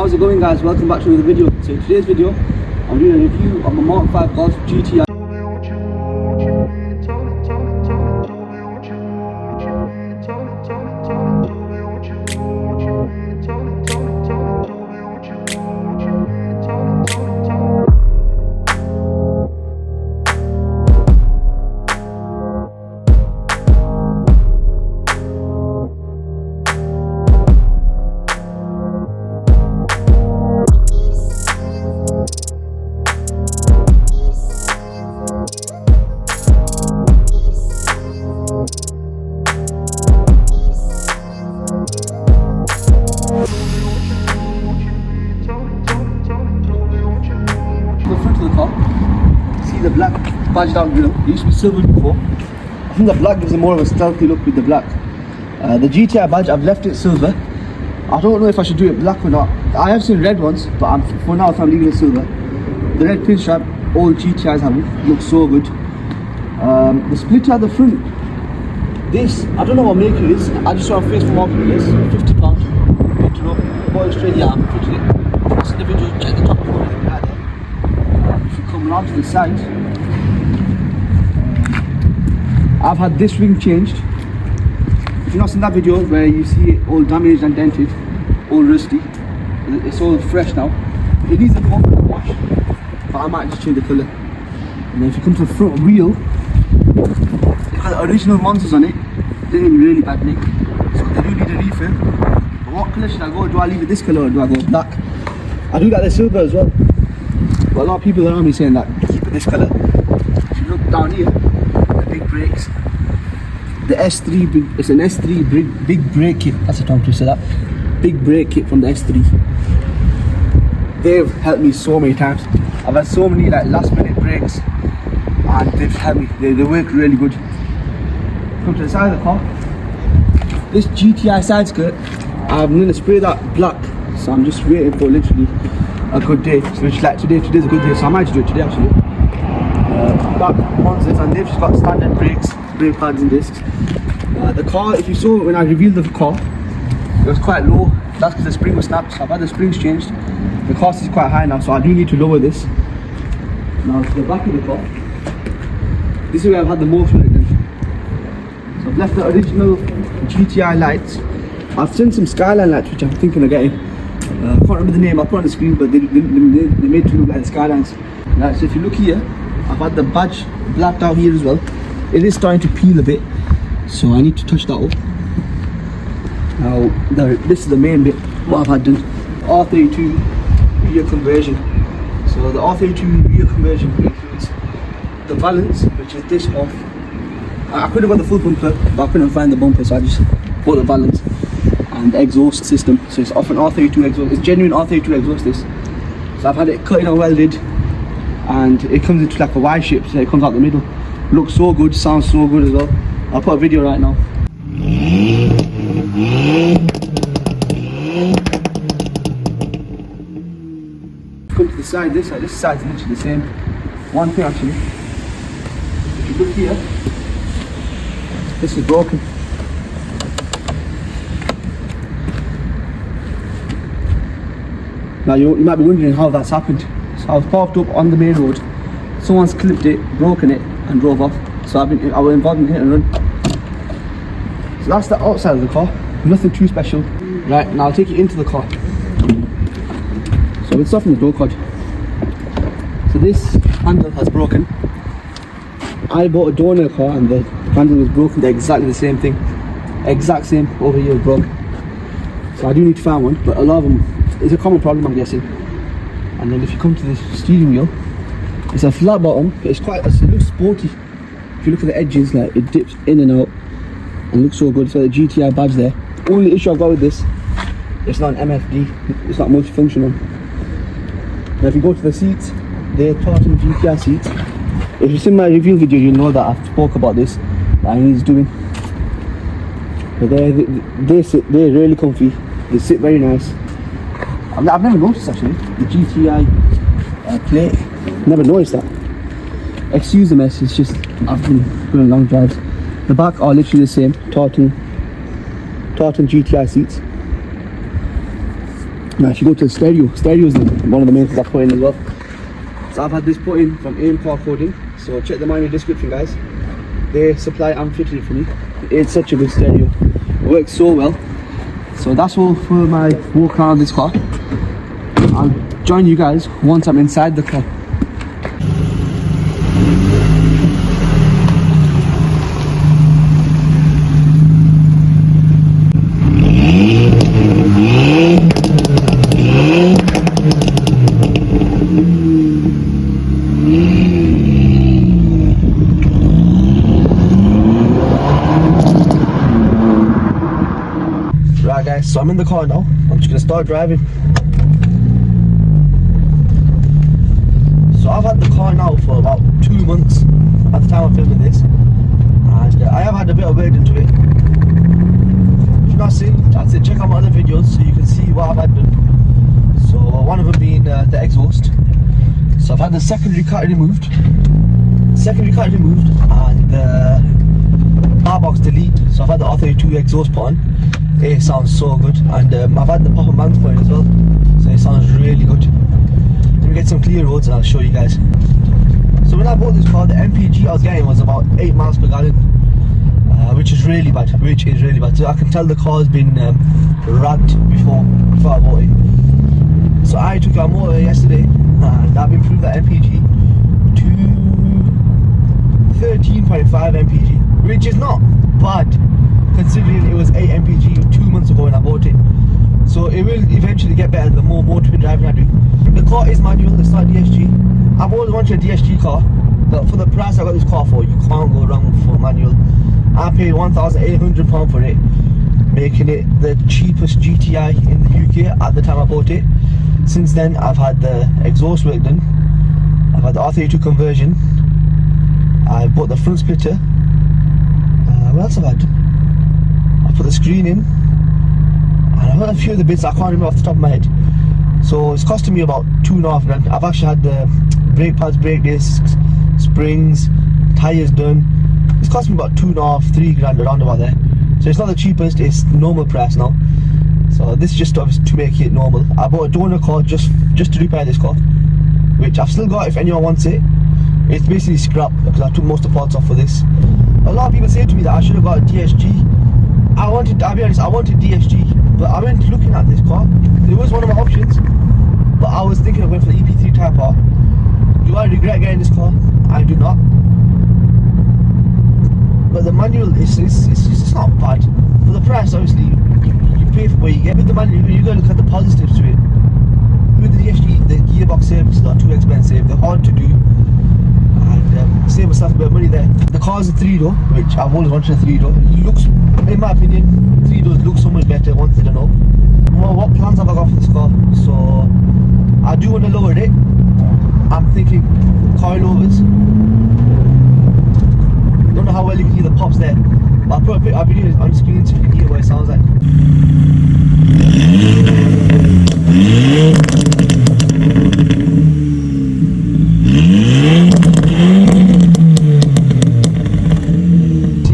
How's it going, guys? Welcome back to another video. So in today's video I'm doing a review of my MK5 Golf GTI. The front of the car, see the black badge down below. It used to be silver before. I think the black gives it more of a stealthy look with the black. The GTI badge, I've left it silver. I don't know if I should do it black or not. I have seen red ones, but for now I'm leaving it silver. The red pinstripe, all GTIs have it, looks so good. The splitter at the front, this, I don't know what make it is. I just saw on Facebook Marketplace, £50. Good to know. Bought it straight here, I'm fitting it. If you see the video, check the top corner right there. If you come around to the side, I've had this ring changed. If you've not seen that video where you see it all damaged and dented, all rusty, it's all fresh now. It needs a coat and wash, but I might just change the colour. And then if you come to the front wheel, it's got the original monsters on it. They're in really bad nick, so they do need a refill. But what colour should I go? Do I leave it this colour or do I go black? I do like the silver as well, but a lot of people around me saying that keep it this colour. If you look down here, the big brakes, the S3, it's an S3 big brake kit. That's a tongue twister, that big brake kit from the S3. They've helped me so many times. I've had so many like last minute breaks and they've helped me. They work really good. Come to the side of the car. This GTI side skirt, I'm going to spray that black, so I'm just waiting for literally a good day. So it's like today's a good day, so I might just do it today actually. Black monsters, and they've just got standard brakes, brake pads and discs. The car, if you saw when I revealed the car, it was quite low. That's because the spring was snapped, so I've had the springs changed. The cost is quite high now, so I do need to lower this. Now to the back of the car, this is where I've had the motion again. So I've left the original GTI lights. I've seen some Skyline lights which I'm thinking of getting. I can't remember the name, I'll put it on the screen, but they made to look like the Skylines. Now, so if you look here, I've had the badge blacked out here as well. It is starting to peel a bit, so I need to touch that up. Now, this is the main bit, what I've had done. R32 rear conversion. So the R32 rear conversion includes the valance, which is this off. I could have got the full bumper, but I couldn't find the bumper, so I just bought the valance. And the exhaust system, so it's off an R32 exhaust. It's genuine R32 exhaust this. So I've had it cut in and welded, and it comes into like a Y shape, so it comes out the middle. Looks so good, sounds so good as well. I'll put a video right now. Come to the side, this side's literally the same. One thing actually, if you look here, this is broken. Now you might be wondering how that's happened. So I was parked up on the main road, someone's clipped it, broken it and drove off. So I was involved in hit and run. So that's the outside of the car, nothing too special. Right, now I'll take you into the car. So we'll soften the door cord. So this handle has broken. I bought a door in the car and the handle was broken. They're exactly the same thing. Exact same over here is broken. So I do need to find one, but a lot of them, it's a common problem I'm guessing. And then if you come to the steering wheel, it's a flat bottom, but it looks sporty. If you look at the edges, like it dips in and out and looks so good. So the GTI badge there. Only issue I've got with this, it's not an MFD, it's not multifunctional. Now if you go to the seats, they're Tartan GTI seats. If you've seen my review video, you'll know that I've spoke about this, that he's doing. But they're really comfy, they sit very nice. I've never noticed actually, the GTI plate, never noticed that. Excuse the mess, it's just, I've been doing long drives. The back are literally the same, Tartan GTI seats. Now if you go to the stereo is one of the main things I put in as well. So I've had this put in from MK5 coding, so check them out in the description guys. They supply and fitted it for me. It's such a good stereo, it works so well. So that's all for my walk around this car. I'll join you guys once I'm inside the car. Right guys, so I'm in the car now. I'm just gonna start driving. So I've had the car now for about 2 months at the time I'm filming this, and I have had a bit of work into it. If you've not seen, I'd say check out my other videos so you can see what I've had done. So one of them being the exhaust. So I've had the secondary cutting removed, and the bar box delete. So I've had the R32 exhaust put on. It sounds so good, and I've had the pop and bounce point as well, so it sounds really good. Let me get some clear roads and I'll show you guys. So when I bought this car, the MPG I was getting was about 8 miles per gallon, which is really bad. So I can tell the car's been ragged before I bought it. So I took our motor yesterday and I've improved that MPG to 13.5 MPG, which is not bad considering it was 8 MPG 2 months ago when I bought it. So it will eventually get better the more motoring driving I do. The car is manual, it's not DSG. I've always wanted a DSG car, but for the price I got this car for, you can't go wrong for manual. I paid £1,800 for it, making it the cheapest GTI in the UK at the time I bought it. Since then I've had the exhaust work done, I've had the R32 conversion, I bought the front splitter, what else have I done? I put the screen in, and I've had a few of the bits I can't remember off the top of my head. So it's costing me about £2.5 grand. I've actually had the brake pads, brake discs, springs, tyres done. It's cost me about £2.5, £3 grand around about there. So it's not the cheapest, it's normal price now. So this is just obviously to make it normal. I bought a donor car just to repair this car, which I've still got if anyone wants it. It's basically scrap because I took most of the parts off for this. A lot of people say to me that I should have got a DSG. I'll be honest, I wanted DSG, but I went looking at this car. It was one of my options, but I was thinking of going for the EP3 Type R. Do I regret getting this car? I do not. But the manual is not bad. For the price, obviously, you pay for what you get. With the manual, you gotta look at the positives to it. With the DSG, the gearbox services are too expensive, they're hard to do, and save myself a bit of money there. The car's a 3-door, which I've always wanted a 3-door. It looks, in my opinion, 3 doors look so much better once they don't know. Well, what plans have I got for this car? So I do want to lower it. I'm thinking coilovers. Don't know how well you can hear the pops there, but I'll put a video on screen so you can hear what it sounds like.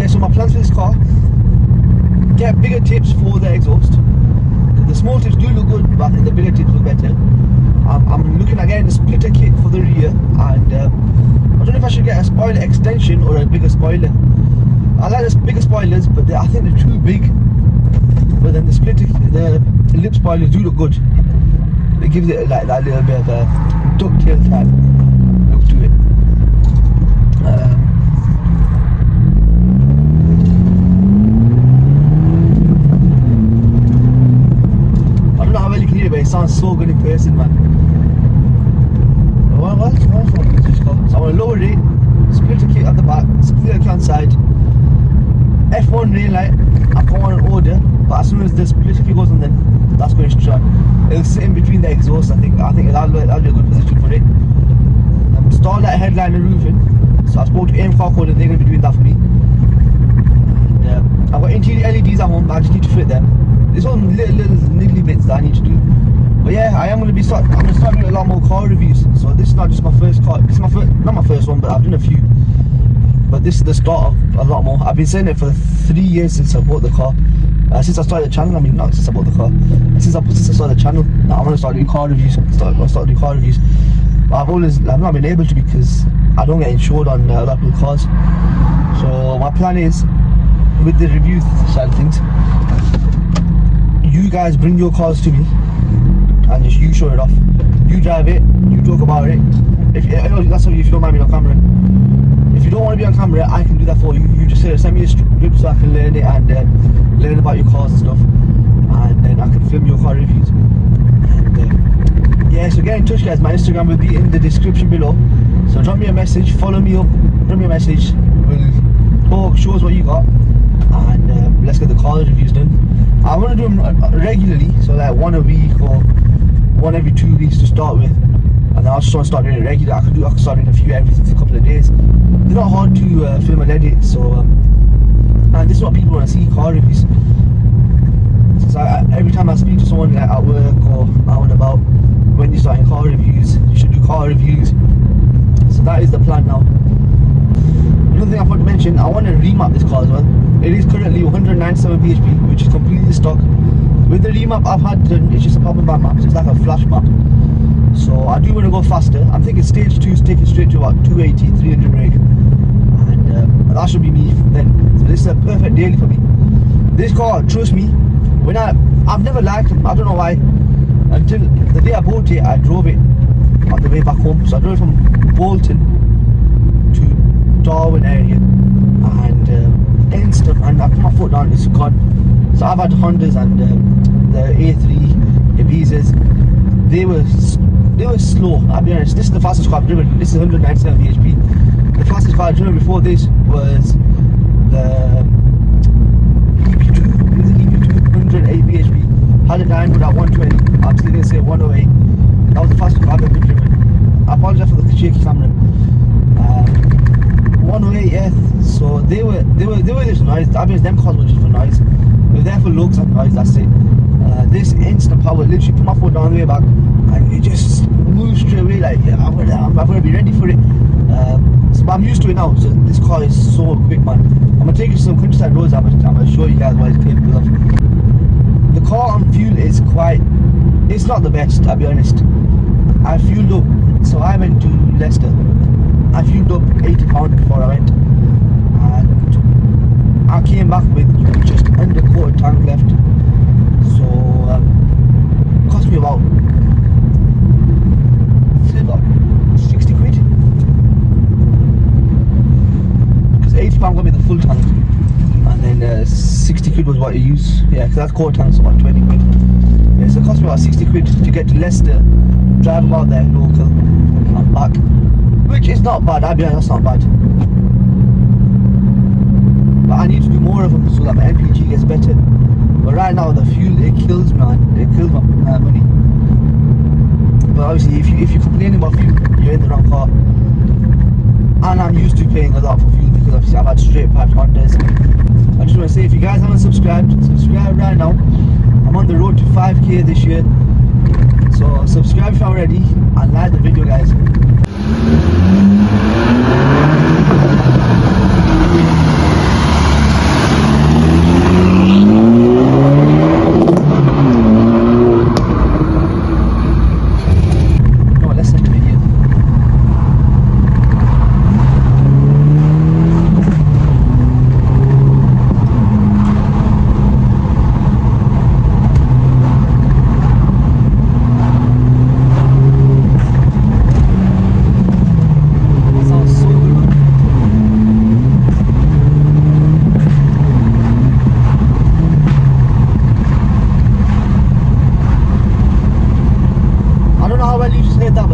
So my plans for this car: get bigger tips for the exhaust. The small tips do look good, but I think the bigger tips look better. I'm looking at getting a splitter kit for the rear, and I don't know if I should get a spoiler extension or a bigger spoiler. I like the bigger spoilers, but I think they're too big. But then the lip spoilers do look good. It gives it like that little bit of a ducktail type look to it. I don't know how well you can hear it, but it sounds so good in person, man. So I want to lower it, splitter kit at the back, splitter kit on side, F1 rail light. I've got one on order, but as soon as the splitter kit goes on, then that's going straight. It'll sit in between the exhaust. I think that'll be a good position for it. Starlight headliner roofing. So I spoke to MK5 and they're going to be doing that for me. And I've got interior LEDs at home, but I just need to fit them. There's all little niggly bits that I need to do. But yeah, I'm going to start doing a lot more car reviews. So this is not just my first car. This is not my first one, but I've done a few. But this is the start of a lot more. I've been saying it for 3 years since I bought the car. Since I started the channel, I mean, not since I bought the car, since I started the channel, I want to start doing car reviews. Start doing car reviews. But I've not been able to because I don't get insured on a lot of people's cars. So my plan is, with the review side of things, you guys bring your cars to me and just you show it off. You drive it, you talk about it. That's if you don't mind me on camera. If you don't want to be on camera, I can do that for you. You just send me a script so I can learn it and learn about your cars and stuff, and then I can film your car reviews. And yeah, so get in touch, guys. My Instagram will be in the description below. So drop me a message, follow me up, drop me a message. We'll talk, show us what you got, and let's get the car reviews done. I want to do them regularly, so like one a week or one every 2 weeks to start with. And I just want to start doing it regular. I can start doing a few every couple of days. They're not hard to film and edit, so and this is what people want to see, car reviews. So every time I speak to someone like at work or out and about, when you're starting car reviews, you should do car reviews. So that is the plan now. Another thing I forgot to mention, I want to remap this car as well. It is currently 197 bhp, which is completely stock. With the remap I've had done, it's just a proper map. It's like a flash map. So I do want to go faster. I'm thinking stage 2 is taking straight to about 280, 300 rig, and that should be me then. So this is a perfect daily for me. This car, trust me, I've never liked them. I don't know why. Until the day I bought it, I drove it on the way back home. So I drove it from Bolton to Darwin area, and instant, and I put my foot down, it's gone. So I've had Hondas and the A3 Ibizas. They were slow, I'll be honest. This is the fastest car I've driven. This is 197 bhp. The fastest car I've driven before this was the EP2. It was the EP2, 108 bhp. Had it down with at 120. I'm still going to say 108. That was the fastest car I've ever driven. I apologize for the shaky camera. 108, yeah. So they were just noise. I mean, them cars were just for noise. They were there for looks and noise, that's it. This instant power, literally put my foot down the way back and it just moves straight away. Like, yeah, I'm gonna be ready for it. So, but I'm used to it now. So this car is so quick, man. I'm gonna take it to some countryside roads. I'm gonna show you guys what it's capable of. The car on fuel is it's not the best, I'll be honest. I fueled up, so I went to Leicester. I fueled up £80 before I went, and I came back with just under quarter tank left. So it cost me about 60 quid, because £80 got me the full tank, and then 60 quid was what you use. Yeah, because that's quarter tank, so about 20 quid. Yeah, so it cost me about 60 quid to get to Leicester, drive about there local and back, which is not bad. I'll be honest, that's not bad. But I need to do more of them so that my MPG gets better. But right now the fuel, it kills me, man. It kills my money. But obviously if you're complaining about fuel, you're in the wrong car. And I'm used to paying a lot for fuel because obviously I've had straight piped Hondas. I just want to say, if you guys haven't subscribed, subscribe right now. I'm on the road to 5k this year. So subscribe if you're ready and like the video, guys.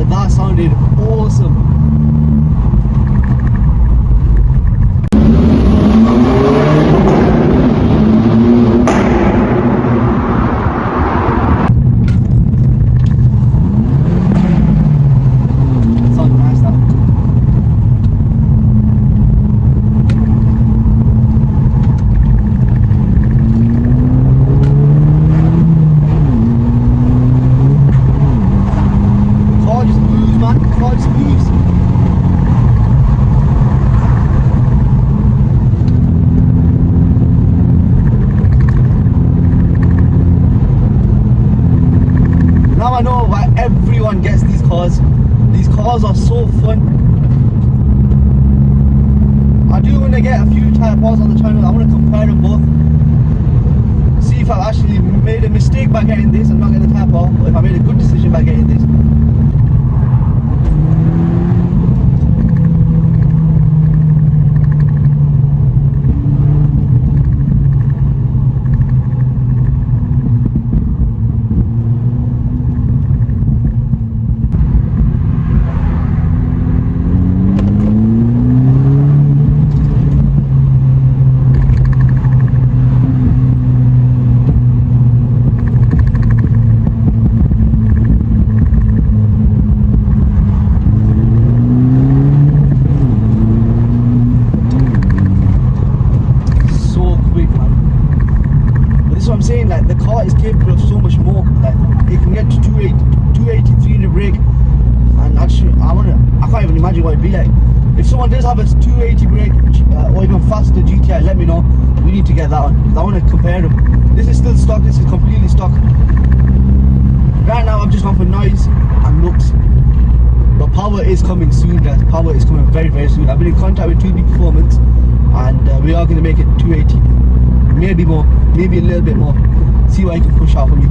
That sounded awesome. Sounded nice, that. Car just moves, man. Car just moves. know why everyone gets these cars. These cars are so fun. I do want to get a few type cars on the channel. I want to compare them both. See if I've actually made a mistake by getting this and not getting the type R, or if I made a good decision by getting this. I'm saying, like, the car is capable of so much more. Like, it can get to 280, 300 brake, and actually I can't even imagine what it'd be like if someone does have a 280 brake or even faster GTI. Let me know. We need to get that one because I want to compare them. This is still stock. This is completely stock. Right now I've just gone for noise and looks, but power is coming soon, guys. Power is coming very, very soon. I've been in contact with 2B Performance, and we are going to make it 280. Maybe more, maybe a little bit more. See what I can push out for me.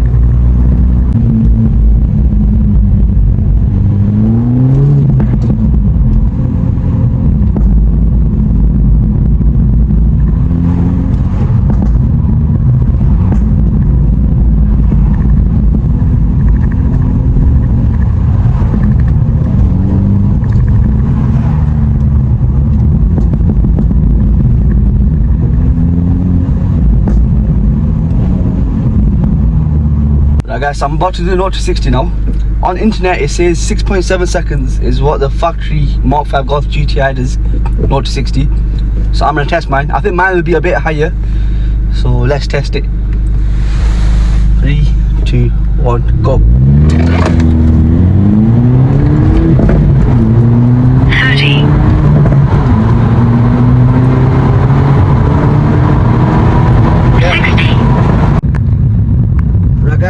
Guys, I'm about to do 0 to 60 now. On internet it says 6.7 seconds is what the factory Mark 5 Golf GTI does, 0 to 60. So I'm gonna test mine. I think mine will be a bit higher, so let's test it. 3, 2, 1, go. 30.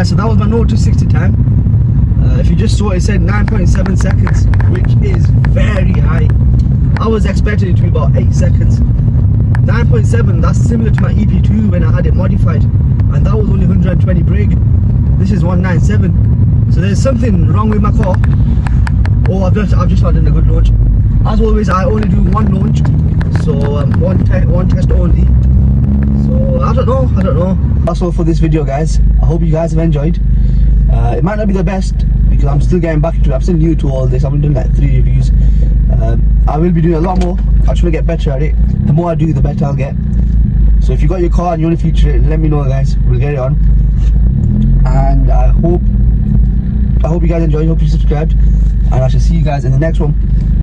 So that was my 0 to 60 time. If you just saw it, said 9.7 seconds, which is very high. I was expecting it to be about 8 seconds. 9.7, that's similar to my EP2 when I had it modified, and that was only 120 brake. This is 197. So there's something wrong with my car. Oh, I've just not done a good launch. As always, I only do one launch, so one test only. So I don't know. That's all for this video, guys. I hope you guys have enjoyed. It might not be the best because I'm still getting back into it. I'm still new to all this. I've done like 3 reviews. I will be doing a lot more. I try to get better at it. The more I do, the better I'll get. So if you got your car and you want to feature it, let me know, guys. We'll get it on. And I hope you guys enjoyed. Hope you subscribed, and I shall see you guys in the next one.